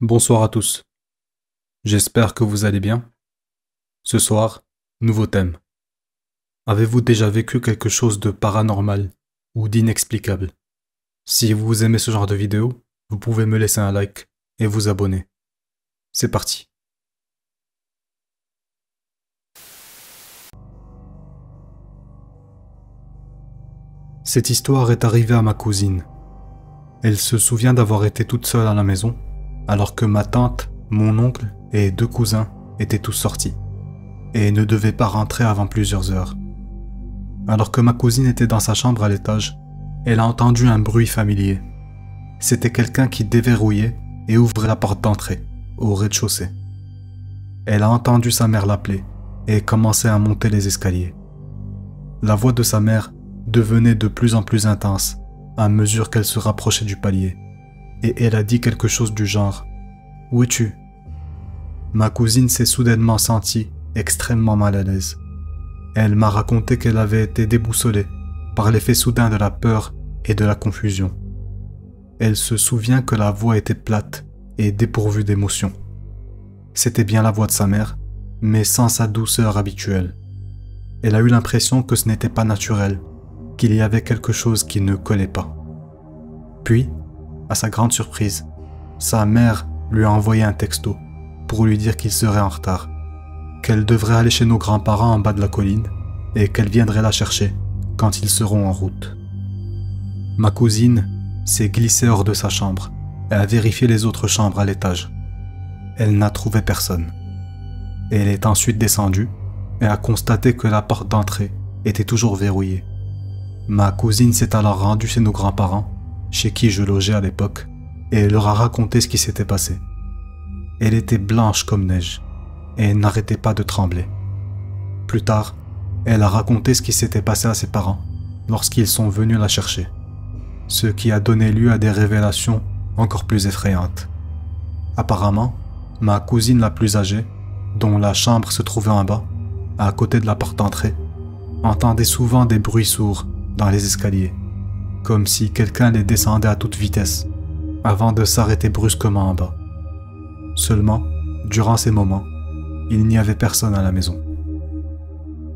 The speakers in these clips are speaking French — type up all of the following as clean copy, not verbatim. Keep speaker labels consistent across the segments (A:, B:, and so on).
A: Bonsoir à tous, j'espère que vous allez bien. Ce soir, nouveau thème. Avez-vous déjà vécu quelque chose de paranormal ou d'inexplicable? Si vous aimez ce genre de vidéo, vous pouvez me laisser un like et vous abonner. C'est parti. Cette histoire est arrivée à ma cousine. Elle se souvient d'avoir été toute seule à la maison, alors que ma tante, mon oncle et 2 cousins étaient tous sortis, et ne devaient pas rentrer avant plusieurs heures. Alors que ma cousine était dans sa chambre à l'étage, elle a entendu un bruit familier. C'était quelqu'un qui déverrouillait et ouvrait la porte d'entrée, au rez-de-chaussée. Elle a entendu sa mère l'appeler et commençait à monter les escaliers. La voix de sa mère devenait de plus en plus intense à mesure qu'elle se rapprochait du palier, et elle a dit quelque chose du genre « Où es-tu » Ma cousine s'est soudainement sentie extrêmement mal à l'aise. Elle m'a raconté qu'elle avait été déboussolée par l'effet soudain de la peur et de la confusion. Elle se souvient que la voix était plate et dépourvue d'émotion. C'était bien la voix de sa mère, mais sans sa douceur habituelle. Elle a eu l'impression que ce n'était pas naturel, qu'il y avait quelque chose qui ne collait pas. Puis, à sa grande surprise, sa mère lui a envoyé un texto pour lui dire qu'il serait en retard, qu'elle devrait aller chez nos grands-parents en bas de la colline et qu'elle viendrait la chercher quand ils seront en route. Ma cousine s'est glissée hors de sa chambre et a vérifié les autres chambres à l'étage. Elle n'a trouvé personne. Elle est ensuite descendue et a constaté que la porte d'entrée était toujours verrouillée. Ma cousine s'est alors rendue chez nos grands-parents, chez qui je logeais à l'époque, et elle leur a raconté ce qui s'était passé. Elle était blanche comme neige, et elle n'arrêtait pas de trembler. Plus tard, elle a raconté ce qui s'était passé à ses parents lorsqu'ils sont venus la chercher, ce qui a donné lieu à des révélations encore plus effrayantes. Apparemment, ma cousine la plus âgée, dont la chambre se trouvait en bas, à côté de la porte d'entrée, entendait souvent des bruits sourds dans les escaliers, comme si quelqu'un les descendait à toute vitesse, avant de s'arrêter brusquement en bas. Seulement, durant ces moments, il n'y avait personne à la maison.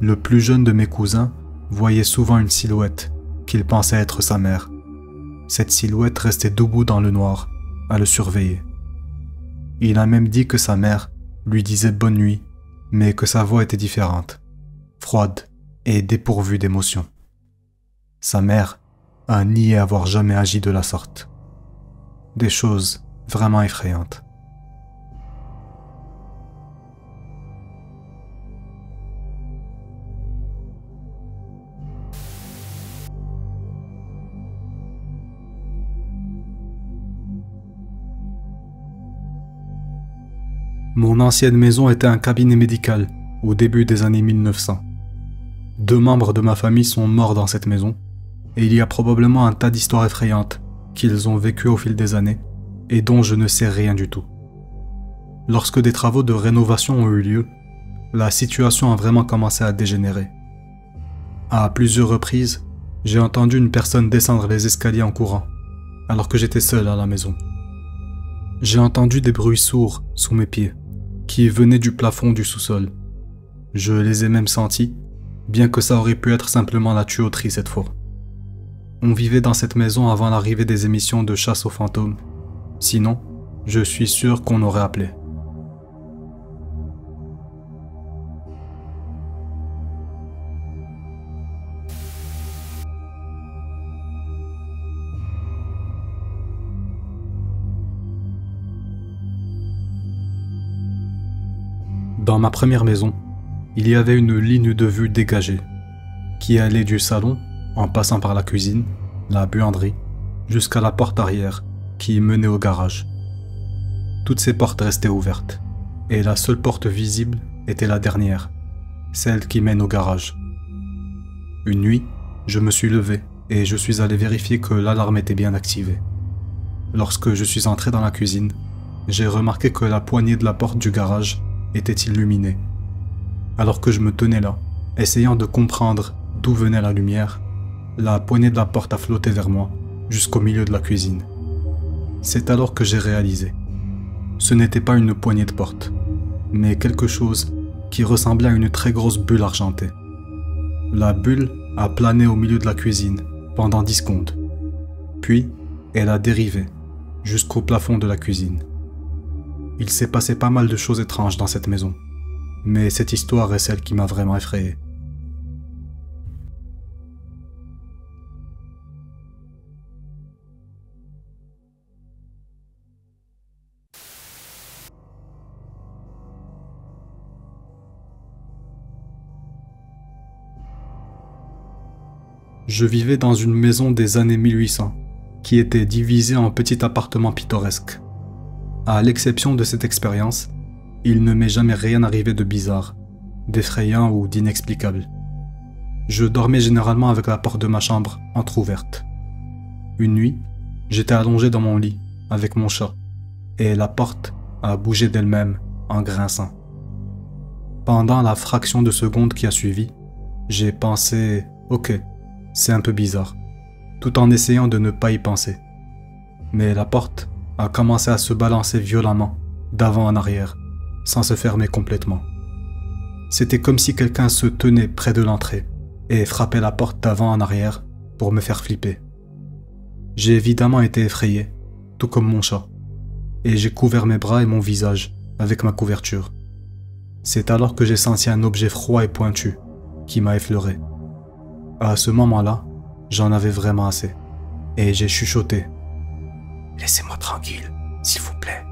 A: Le plus jeune de mes cousins voyait souvent une silhouette qu'il pensait être sa mère. Cette silhouette restait debout dans le noir, à le surveiller. Il a même dit que sa mère lui disait bonne nuit, mais que sa voix était différente, froide et dépourvue d'émotion. Sa mère a nié avoir jamais agi de la sorte. Des choses vraiment effrayantes. Mon ancienne maison était un cabinet médical au début des années 1900. 2 membres de ma famille sont morts dans cette maison, et il y a probablement un tas d'histoires effrayantes qu'ils ont vécues au fil des années et dont je ne sais rien du tout. Lorsque des travaux de rénovation ont eu lieu, la situation a vraiment commencé à dégénérer. À plusieurs reprises, j'ai entendu une personne descendre les escaliers en courant, alors que j'étais seul à la maison. J'ai entendu des bruits sourds sous mes pieds, qui venaient du plafond du sous-sol. Je les ai même sentis, bien que ça aurait pu être simplement la tuyauterie cette fois. On vivait dans cette maison avant l'arrivée des émissions de chasse aux fantômes. Sinon, je suis sûr qu'on aurait appelé. Dans ma première maison, il y avait une ligne de vue dégagée, qui allait du salon, en passant par la cuisine, la buanderie, jusqu'à la porte arrière, qui menait au garage. Toutes ces portes restaient ouvertes, et la seule porte visible était la dernière, celle qui mène au garage. Une nuit, je me suis levé, et je suis allé vérifier que l'alarme était bien activée. Lorsque je suis entré dans la cuisine, j'ai remarqué que la poignée de la porte du garage était illuminée. Alors que je me tenais là, essayant de comprendre d'où venait la lumière, la poignée de la porte a flotté vers moi, jusqu'au milieu de la cuisine. C'est alors que j'ai réalisé. Ce n'était pas une poignée de porte, mais quelque chose qui ressemblait à une très grosse bulle argentée. La bulle a plané au milieu de la cuisine pendant 10 secondes. Puis, elle a dérivé jusqu'au plafond de la cuisine. Il s'est passé pas mal de choses étranges dans cette maison, mais cette histoire est celle qui m'a vraiment effrayé. Je vivais dans une maison des années 1800, qui était divisée en petits appartements pittoresques. À l'exception de cette expérience, il ne m'est jamais rien arrivé de bizarre, d'effrayant ou d'inexplicable. Je dormais généralement avec la porte de ma chambre entr'ouverte. Une nuit, j'étais allongé dans mon lit avec mon chat, et la porte a bougé d'elle-même en grinçant. Pendant la fraction de seconde qui a suivi, j'ai pensé « Ok, c'est un peu bizarre », tout en essayant de ne pas y penser. Mais la porte a commencé à se balancer violemment, d'avant en arrière, sans se fermer complètement. C'était comme si quelqu'un se tenait près de l'entrée et frappait la porte d'avant en arrière pour me faire flipper. J'ai évidemment été effrayé, tout comme mon chat, et j'ai couvert mes bras et mon visage avec ma couverture. C'est alors que j'ai senti un objet froid et pointu qui m'a effleuré. À ce moment-là, j'en avais vraiment assez, et j'ai chuchoté. « Laissez-moi tranquille, s'il vous plaît. »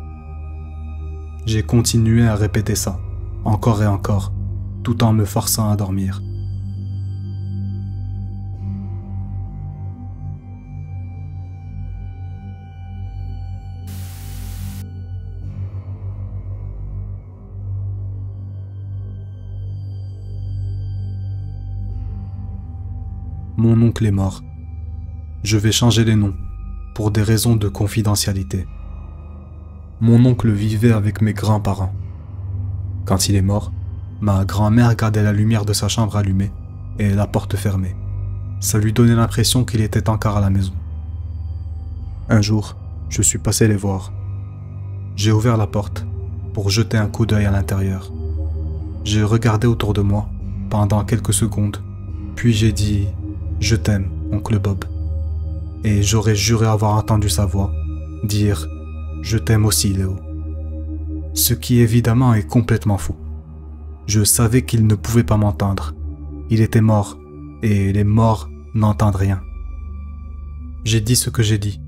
A: J'ai continué à répéter ça, encore et encore, tout en me forçant à dormir. Mon oncle est mort. Je vais changer les noms, pour des raisons de confidentialité. Mon oncle vivait avec mes grands-parents. Quand il est mort, ma grand-mère gardait la lumière de sa chambre allumée et la porte fermée. Ça lui donnait l'impression qu'il était encore à la maison. Un jour, je suis passé les voir. J'ai ouvert la porte pour jeter un coup d'œil à l'intérieur. J'ai regardé autour de moi pendant quelques secondes, puis j'ai dit « Je t'aime, oncle Bob ». Et j'aurais juré avoir entendu sa voix dire « Je t'aime aussi, Léo ». Ce qui évidemment est complètement fou. Je savais qu'il ne pouvait pas m'entendre. Il était mort, et les morts n'entendent rien. J'ai dit ce que j'ai dit,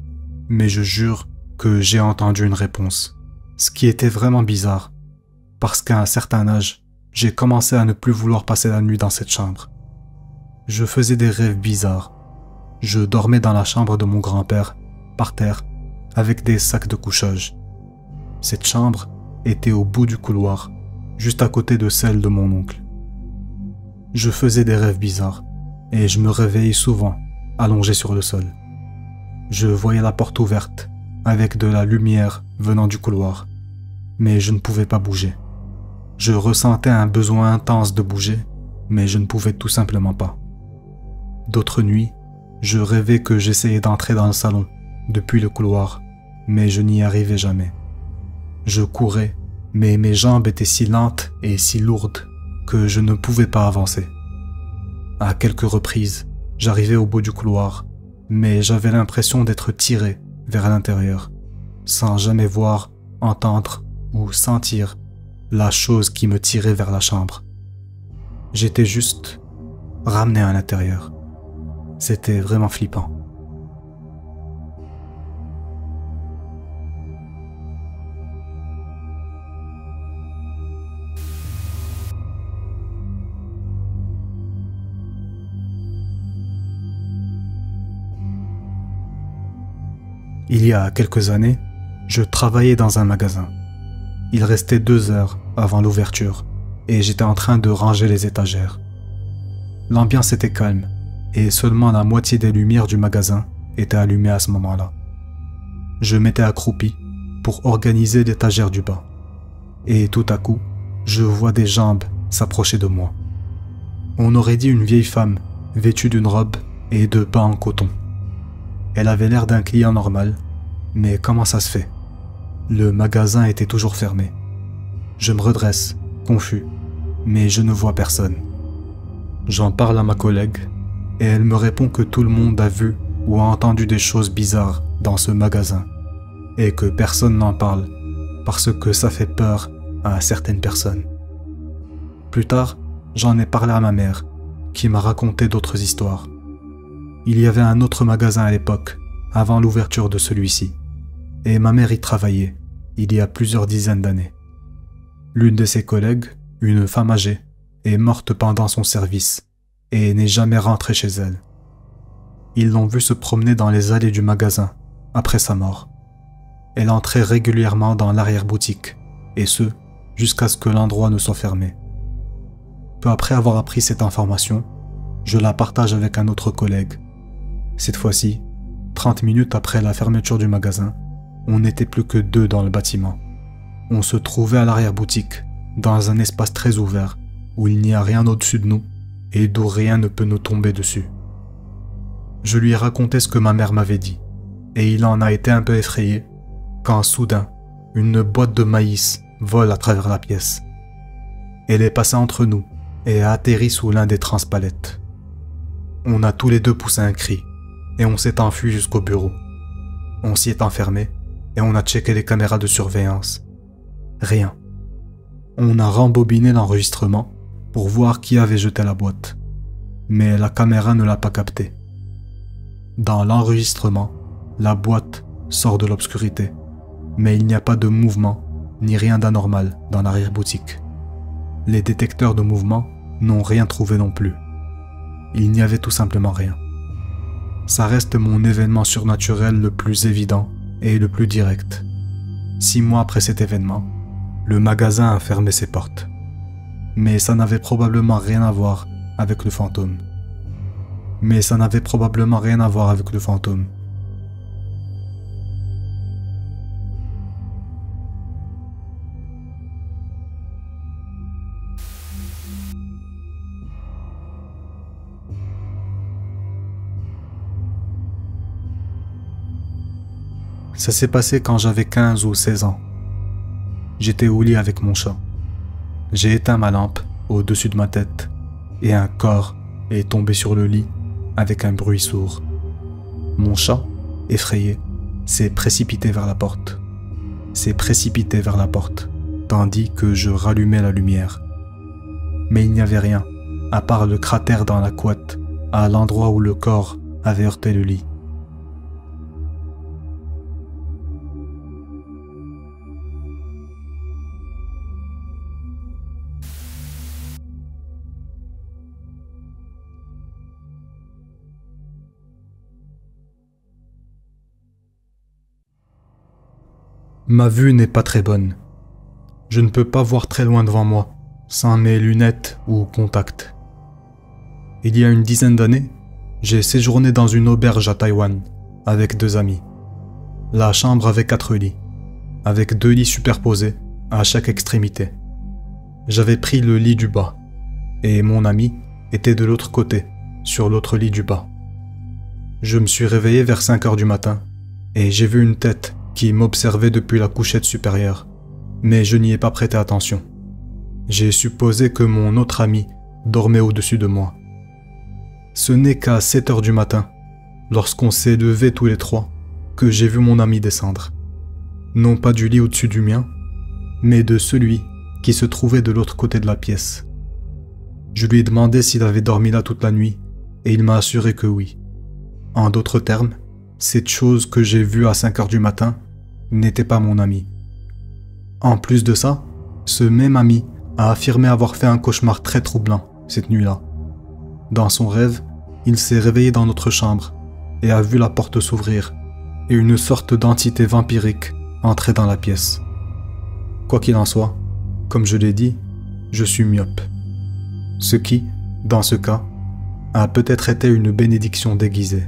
A: mais je jure que j'ai entendu une réponse. Ce qui était vraiment bizarre, parce qu'à un certain âge, j'ai commencé à ne plus vouloir passer la nuit dans cette chambre. Je faisais des rêves bizarres. Je dormais dans la chambre de mon grand-père, par terre, avec des sacs de couchage. Cette chambre était au bout du couloir, juste à côté de celle de mon oncle. Je faisais des rêves bizarres, et je me réveillais souvent, allongé sur le sol. Je voyais la porte ouverte, avec de la lumière venant du couloir, mais je ne pouvais pas bouger. Je ressentais un besoin intense de bouger, mais je ne pouvais tout simplement pas. D'autres nuits, je rêvais que j'essayais d'entrer dans le salon, depuis le couloir, mais je n'y arrivais jamais. Je courais, mais mes jambes étaient si lentes et si lourdes que je ne pouvais pas avancer. À quelques reprises, j'arrivais au bout du couloir, mais j'avais l'impression d'être tiré vers l'intérieur, sans jamais voir, entendre ou sentir la chose qui me tirait vers la chambre. J'étais juste ramené à l'intérieur. C'était vraiment flippant. Il y a quelques années, je travaillais dans un magasin. Il restait 2 heures avant l'ouverture et j'étais en train de ranger les étagères. L'ambiance était calme et seulement la moitié des lumières du magasin étaient allumées à ce moment-là. Je m'étais accroupi pour organiser l'étagère du bas et tout à coup, je vois des jambes s'approcher de moi. On aurait dit une vieille femme vêtue d'une robe et de bas en coton. Elle avait l'air d'un client normal, mais comment ça se fait? Le magasin était toujours fermé. Je me redresse, confus, mais je ne vois personne. J'en parle à ma collègue, et elle me répond que tout le monde a vu ou a entendu des choses bizarres dans ce magasin, et que personne n'en parle, parce que ça fait peur à certaines personnes. Plus tard, j'en ai parlé à ma mère, qui m'a raconté d'autres histoires. Il y avait un autre magasin à l'époque, avant l'ouverture de celui-ci, et ma mère y travaillait, il y a plusieurs dizaines d'années. L'une de ses collègues, une femme âgée, est morte pendant son service, et n'est jamais rentrée chez elle. Ils l'ont vue se promener dans les allées du magasin, après sa mort. Elle entrait régulièrement dans l'arrière-boutique, et ce, jusqu'à ce que l'endroit ne soit fermé. Peu après avoir appris cette information, je la partage avec un autre collègue. Cette fois-ci, 30 minutes après la fermeture du magasin, on n'était plus que 2 dans le bâtiment. On se trouvait à l'arrière-boutique, dans un espace très ouvert, où il n'y a rien au-dessus de nous, et d'où rien ne peut nous tomber dessus. Je lui ai raconté ce que ma mère m'avait dit, et il en a été un peu effrayé, quand soudain, une boîte de maïs vole à travers la pièce. Elle est passée entre nous, et a atterri sous l'un des transpalettes. On a tous les deux poussé un cri, et on s'est enfui jusqu'au bureau. On s'y est enfermé, et on a checké les caméras de surveillance. Rien. On a rembobiné l'enregistrement pour voir qui avait jeté la boîte, mais la caméra ne l'a pas capté. Dans l'enregistrement, la boîte sort de l'obscurité, mais il n'y a pas de mouvement ni rien d'anormal dans l'arrière-boutique. Les détecteurs de mouvement n'ont rien trouvé non plus. Il n'y avait tout simplement rien. Ça reste mon événement surnaturel le plus évident et le plus direct. 6 mois après cet événement, le magasin a fermé ses portes. Mais ça n'avait probablement rien à voir avec le fantôme. Ça s'est passé quand j'avais 15 ou 16 ans. J'étais au lit avec mon chat. J'ai éteint ma lampe au-dessus de ma tête et un corps est tombé sur le lit avec un bruit sourd. Mon chat, effrayé, s'est précipité vers la porte. Tandis que je rallumais la lumière. Mais il n'y avait rien, à part le cratère dans la couette, à l'endroit où le corps avait heurté le lit. Ma vue n'est pas très bonne. Je ne peux pas voir très loin devant moi, sans mes lunettes ou contacts. Il y a une dizaine d'années, j'ai séjourné dans une auberge à Taïwan, avec 2 amis. La chambre avait 4 lits, avec 2 lits superposés à chaque extrémité. J'avais pris le lit du bas, et mon ami était de l'autre côté, sur l'autre lit du bas. Je me suis réveillé vers 5 heures du matin, et j'ai vu une tête qui m'observait depuis la couchette supérieure, mais je n'y ai pas prêté attention. J'ai supposé que mon autre ami dormait au-dessus de moi. Ce n'est qu'à 7 heures du matin, lorsqu'on s'est levés tous les 3, que j'ai vu mon ami descendre. Non pas du lit au-dessus du mien, mais de celui qui se trouvait de l'autre côté de la pièce. Je lui ai demandé s'il avait dormi là toute la nuit, et il m'a assuré que oui. En d'autres termes, cette chose que j'ai vue à 5 heures du matin n'était pas mon ami. En plus de ça, ce même ami a affirmé avoir fait un cauchemar très troublant cette nuit-là. Dans son rêve, il s'est réveillé dans notre chambre et a vu la porte s'ouvrir et une sorte d'entité vampirique entrer dans la pièce. Quoi qu'il en soit, comme je l'ai dit, je suis myope. Ce qui, dans ce cas, a peut-être été une bénédiction déguisée.